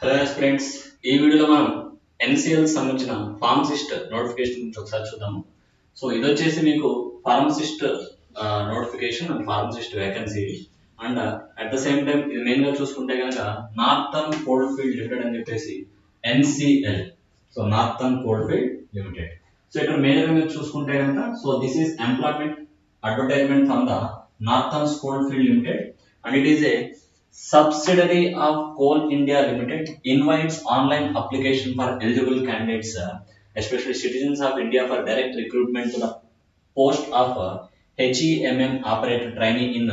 Hello friends, ఈ వీడియోలో మనం ఎన్సిఎల్ సంబంధించిన ఫార్మసిస్ట్ నోటిఫికేషన్ గురించి ఒకసారి చూద్దాము. సో ఇది వచ్చేసి మీకు pharmacist notification and pharmacist vacancy and at the same time ఇది మెయిన్ గా చూసుకుంటే కనుక నార్థన్ కోల్డ్ఫీల్డ్ లిమిటెడ్ అని చెప్పేసి NCL. So northern coalfield limited. So ఇక్కడ మెయిన్ గా మీరు చూసుకుంటే కనుక so this is employment advertisement from the northern coalfield limited and it is a subsidiary of Coal India Limited. Invites online application for eligible candidates, especially citizens of India, for direct recruitment to the post of HEMM operator trainee in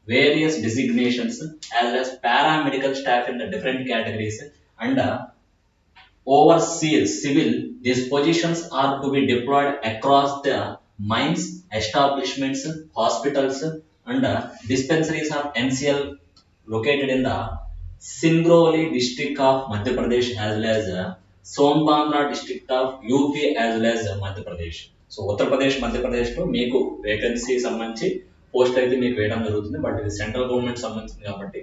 various designations as well as paramedical staff in the different categories and overseas civil. These positions are to be deployed across the mines, establishments, hospitals and dispensaries of NCL located in the Singrauli district of Madhya Pradesh as well as Sonbandra district of UP as well as Madhya Pradesh. So Uttar Pradesh మధ్యప్రదేశ్లో మీకు vacancy సంబంధించి post అయితే మీకు వేయడం జరుగుతుంది. But ఇది central government సంబంధించింది కాబట్టి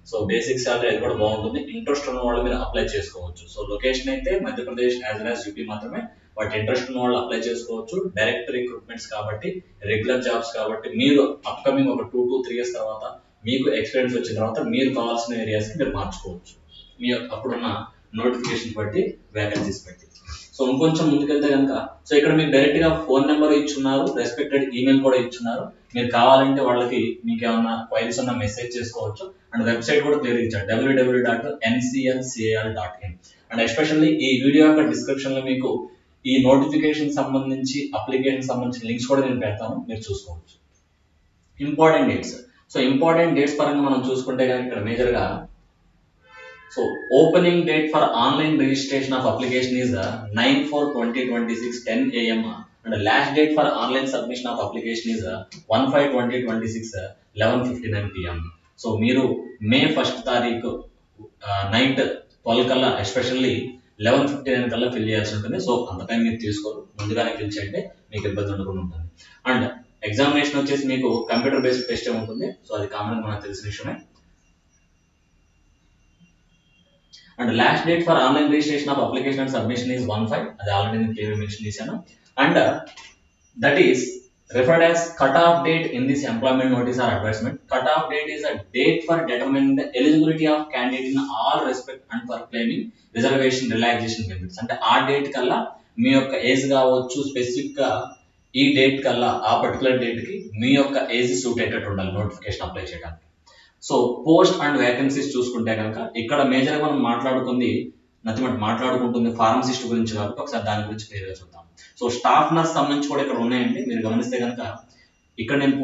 సో బేసిక్ సాలరీ అది కూడా బాగుంటుంది. ఇంట్రెస్ట్ ఉన్న వాళ్ళు మీరు అప్లై చేసుకోవచ్చు. సో లొకేషన్ అయితే Madhya Pradesh as well as UP మాత్రమే. బట్ ఇంట్రెస్ట్ ఉన్న వాళ్ళు అప్లై చేసుకోవచ్చు. డైరెక్ట్ రిక్రూట్మెంట్స్ కాబట్టి, రెగ్యులర్ జాబ్స్ కాబట్టి మీరు అప్కమింగ్ ఒక 2 to 3 years తర్వాత మీకు ఎక్స్పీరియన్స్ వచ్చిన తర్వాత మీరు కావాల్సిన ఏరియాస్ కి మీరు మార్చుకోవచ్చు. మీ అప్పుడున్న నోటిఫికేషన్ బట్టి, వేకెన్సీస్ బట్టి. సో ఇంకొంచెం ముందుకెళ్తే కనుక సో ఇక్కడ మీకు డైరెక్ట్ గా ఫోన్ నెంబర్ ఇచ్చున్నారు, రెస్పెక్టెడ్ ఈమెయిల్ కూడా ఇచ్చున్నారు. మీరు కావాలంటే వాళ్ళకి మీకు ఏమన్నా క్వైరీస్ ఉన్న మెసేజ్ చేసుకోవచ్చు. అండ్ వెబ్సైట్ కూడా క్లియర్ ఇచ్చారు, www.nclcal.in. అండ్ ఎస్పెషల్లీ ఈ వీడియో యొక్క డిస్క్రిప్షన్ లో మీకు ఈ నోటిఫికేషన్ సంబంధించి, అప్లికేషన్ సంబంధించిన లింక్స్ కూడా నేను పెడతాను, మీరు చూసుకోవచ్చు. Important dates. So important dates పరంగా మనం చూసుకుంటే కనుక ఇక్కడ మేజర్ గా so opening date for online registration of application is 9/4/2026 10 AM and last date for online submission of application is 1/5/2026 11:59 PM. So మీరు మే 1st తారీఖు నైట్ 12 కల్లా, ఎస్పెషల్లీ 11:59 కల్లా ఫిల్ చేయాల్సి ఉంటుంది. సో అంత టైం మీరు తీసుకోరు, ముందుగానే ఫిల్ చేయండి, మీకు ఇబ్బంది ఉండకుండా ఉంటుంది. అండ్ ఎగ్జామినేషన్ వచ్చేసి మీకు కంప్యూటర్ బేస్డ్ టెస్ట్ ఉంటుంది. సో అది కామన్ గా మనకు తెలిసిన విషయమే. And last date for online registration of application and submission is 1/5. అది ఆల్రెడీ నేను క్లియర్ మెన్షన్ చేశాను. And that is referred as cut-off date in this employment notice or advertisement. Cut-off date is a date for determining the eligibility of candidate in all respect and for claiming reservation relaxation benefits. అంటే ఆ date కల్లా మీ యొక్క age కావచ్చు, specific గా ఈ date కల్లా, ఆ particular date కి మీ యొక్క ఏజ్ సూట్ అయ్యేటట్టు ఉండాలి నోటిఫికేషన్ అప్లై చేయడానికి. సో పోస్ట్ అండ్ వేకెన్సీస్ చూసుకుంటే కనుక ఇక్కడ మేజర్ గా మనం మాట్లాడుకుంటుంది ఫార్మసిస్ట్ గురించి కాబట్టి ఒకసారి దాని గురించి క్లియర్ గా చూద్దాం. సో స్టాఫ్ నర్స్ సంబంధించి కూడా ఇక్కడ ఉన్నాయండి. మీరు గమనిస్తే కనుక ఇక్కడ నేను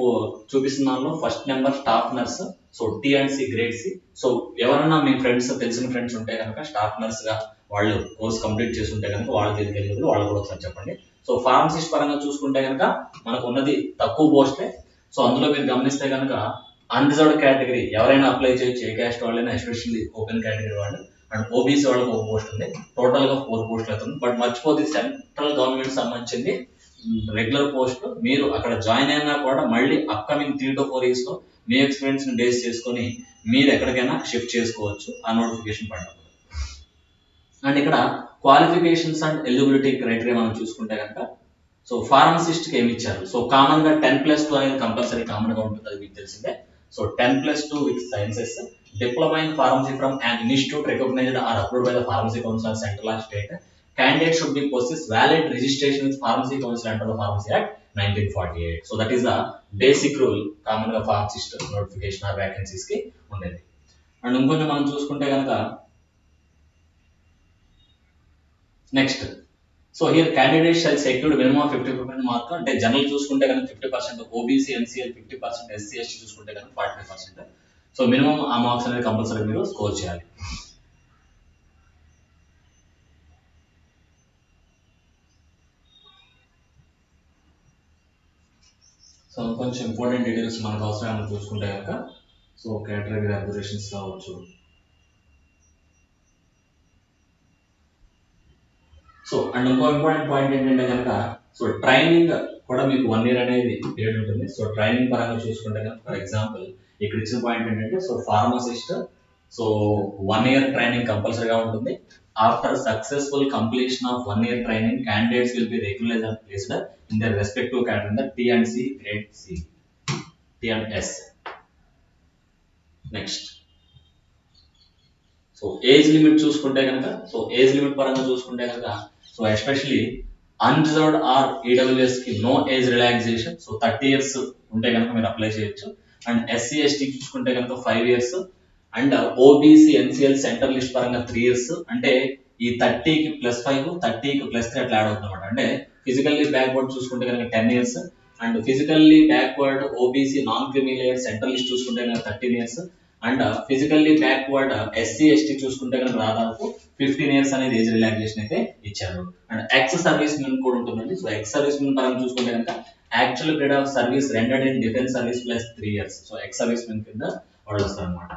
చూపిస్తున్నాను first number staff nurse. So T&C grade C. So ఎవరన్నా మీ ఫ్రెండ్స్, తెలిసిన ఫ్రెండ్స్ ఉంటే కనుక స్టాఫ్ నర్స్ గా వాళ్ళు కోర్స్ కంప్లీట్ చేసి ఉంటే కనుక వాళ్ళ దగ్గరికి వెళ్ళి వాళ్ళు కూడా ఒకసారి చెప్పండి. సో ఫార్మసిస్ట్ పరంగా చూసుకుంటే కనుక మనకు ఉన్నది తక్కువ పోస్టే. సో అందులో మీరు గమనిస్తే కనుక అన్రిజర్వ్డ్ కేటగిరీ ఎవరైనా అప్లై చేయొచ్చు, ఏ క్యాస్ట్ వాళ్ళైనా, ఎస్పెషల్లీ ఓపెన్ కేటగిరీ వాళ్ళు అండ్ ఓబీసీ వాళ్ళకి ఒక పోస్ట్ ఉంది. టోటల్ గా 4 పోస్టులు అవుతుంది. బట్ మర్చిపోతే సెంట్రల్ గవర్నమెంట్ సంబంధించింది రెగ్యులర్ పోస్ట్. మీరు అక్కడ జాయిన్ అయినా కూడా మళ్ళీ అప్కమింగ్ 3 to 4 years లో మీ ఎక్స్పీరియన్స్ ని బేస్ చేసుకొని మీరు ఎక్కడికైనా షిఫ్ట్ చేసుకోవచ్చు ఆ నోటిఫికేషన్ పడినప్పుడు. అండ్ ఇక్కడ క్వాలిఫికేషన్స్ అండ్ ఎలిజిబిలిటీ క్రైటీరియా మనం చూసుకుంటే కనుక సో ఫార్మసిస్ట్ కి ఏమి ఇచ్చారు. సో కామన్ గా 10+2 అనేది కంపల్సరీ కామన్ గా ఉంటుంది, అది మీకు తెలిసిందే. So 10+2 with sciences, diploma in pharmacy from an institute recognized or approved by the Pharmacy Council of Central or State. Candidate should be possess valid registration with Pharmacy Council under the Pharmacy Act 1948. So that is the basic rule common గా pharmacist notification are vacancies కి ఉండేది. And ఇంకొంచెం మనం చూసుకుంటే కనుక next so here candidate shall secured minimum 50% mark. అంటే general చూసుకుంటే కనుక 50%, ఓబీసీ NCL 50%, SC ST చూసుకుంటే కనుక 45%. సో మినిమం ఆ మార్క్స్ అనేది కంపల్సరీ మీరు స్కోర్ చేయాలి. సో కొంచెం ఇంపార్టెంట్ డీటెయిల్స్ మనకు అవసరం చూసుకుంటే కనుక సో కేటగిరీ అబ్జర్వేషన్స్ కావచ్చు. సో అండ్ ఇంకో ఇంపార్టెంట్ పాయింట్ ఏంటంటే కనుక సో ట్రైనింగ్ కూడా మీకు 1 year అనేది పీరియడ్ ఉంటుంది. సో ట్రైనింగ్ పరంగా చూసుకుంటే కనుక ఫర్ ఎగ్జాంపుల్ ఇక్కడ ఇచ్చిన పాయింట్ ఏంటంటే so pharmacist so 1 year training కంపల్సరీగా ఉంటుంది. After successful completion of 1 year training candidates will be regularized and placed in their respective category in the T and C grade C, T and S. Next so age limit చూసుకుంటే కనుక, so age limit పరంగా చూసుకుంటే కనుక, so especially unreserved or EWS కి no age relaxation. So 30 years ఉంటే కనుక మీరు apply చేయొచ్చు. అండ్ ఎస్సీ ఎస్టీ చూసుకుంటే కనుక 5 years. And OBC NCL central list పరంగా 3 years. అంటే ఈ 30కి +5, 30కి +3 అట్లా యాడ్ అవుతుంది అనమాట. అంటే ఫిజికల్లీ బ్యాక్వర్డ్ చూసుకుంటే కనుక 10 years. And physically backward OBC non creamy layer central list చూసుకుంటే కనుక 13 years. And physically backward SC ST చూసుకుంటే కనుక దాదాపు 15 years అనేది ఏజ్ రిలాక్సేషన్ అయితే ఇచ్చారు. అండ్ ఎక్స్ సర్వీస్ మెన్ కూడా ఉంటుందండి. సో ఎక్స్ సర్వీస్ మెన్ పరంగా చూసుకుంటే కనుక actual period of service రెండెడ్ in defence service +3 years. So ex service men కింద వాళ్ళు వస్తారు అనమాట.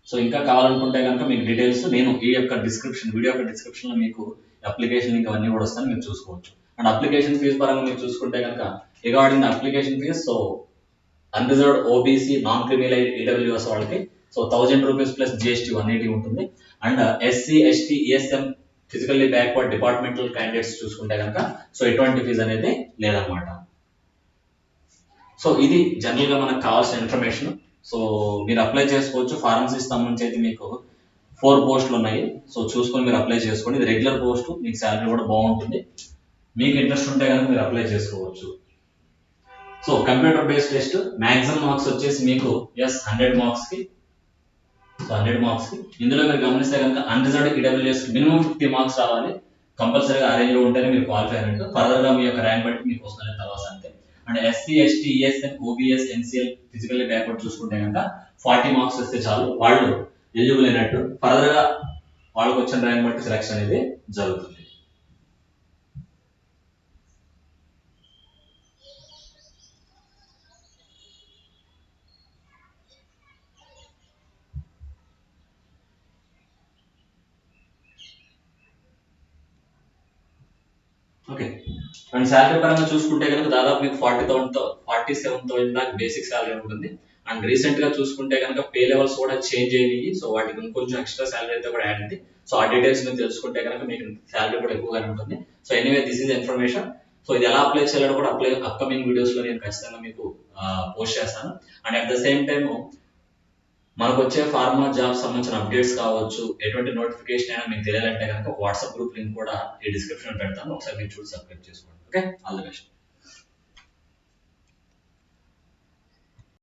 సో ఇంకా కావాలనుకుంటే కనుక మీకు డీటెయిల్స్ నేను ఈ యొక్క వీడియో యొక్క డిస్క్రిప్షన్ లో మీకు అప్లికేషన్ లింక్ అవన్నీ కూడా వస్తాను, మీరు చూసుకోవచ్చు. అండ్ అప్లికేషన్ ఫీజు పరంగా మీరు చూసుకుంటే కనుక regarding application fees, so unreserved OBC non criminal EWS వాళ్ళకి సో 1000 రూపీస్ + GST 180 ఉంటుంది. And SC ST ESM physically backward departmental candidates చూసుకుంటే కనుక సో ఎటువంటి ఫీజు అనేది లేదనమాట. సో ఇది జనరల్ గా మనకు కావాల్సిన ఇన్ఫర్మేషన్. సో మీరు అప్లై చేసుకోవచ్చు. ఫార్మసీకి సంబంధించి అయితే మీకు 4 పోస్టులు ఉన్నాయి. సో చూసుకొని మీరు అప్లై చేసుకోండి. ఇది రెగ్యులర్ పోస్ట్, మీకు శాలరీ కూడా బాగుంటుంది. మీకు ఇంట్రెస్ట్ ఉంటే కనుక మీరు అప్లై చేసుకోవచ్చు. So computer based test maximum marks వచ్చేసి మీకు 100 మార్క్స్ కి. సో 100 మార్క్స్ కి ఇందులో మీరు గమనిస్తే కనుక అన్రిజర్వ్డ్ ఈడబ్ల్యూఎస్ మినిమం 50 మార్క్స్ రావాలి. కంపల్సరీగా ఆ రేంజ్ లో ఉంటేనే మీరు క్వాలిఫై అయినట్టు. ఫర్దర్ గా మీ యొక్క ర్యాంక్ బట్టి మీకు వస్తుంది తర్వాత అంతే. And SC ST ESM OBS NCL physically backward చూసుకుంటే కనుక 40 మార్క్స్ వస్తే చాలు, వాళ్ళు ఎలిజిబుల్ అయినట్టు. ఫర్దర్ గా వాళ్ళకి వచ్చిన ర్యాంక్ బట్టి సెలక్షన్ అనేది జరుగుతుంది. ఓకే. అండ్ శాలరీ పరంగా చూసుకుంటే కనుక దాదాపు మీకు 47,000 దాకా బేసిక్ శాలరీ ఉంటుంది. అండ్ రీసెంట్ గా చూసుకుంటే కనుక పే లెవెల్స్ కూడా చేంజ్ అయ్యాయి. సో వాటికి ఇంకొంచెం ఎక్స్ట్రా శాలరీ అయితే కూడా యాడ్ అయింది. సో ఆ డీటెయిల్స్ మీరు తెలుసుకుంటే కనుక మీకు శాలరీ కూడా ఎక్కువగానే ఉంటుంది. So anyway this is information. So ఇది ఎలా అప్లై చేయాలో కూడా అప్కమింగ్ వీడియోస్ లో నేను ఖచ్చితంగా మీకు పోస్ట్ చేస్తాను. And at the same time మనకు వచ్చే ఫార్మా జాబ్ సంబంధించిన అప్డేట్స్ కావచ్చు, ఎటువంటి నోటిఫికేషన్ అయినా మీకు తెలియాలంటే కనుక వాట్సాప్ గ్రూప్ లింక్ కూడా ఈ డిస్క్రిప్షన్ పెడతాను. ఒకసారి మీరు చూసి సబ్స్క్రైబ్ చేసుకోండి. Okay, all the best.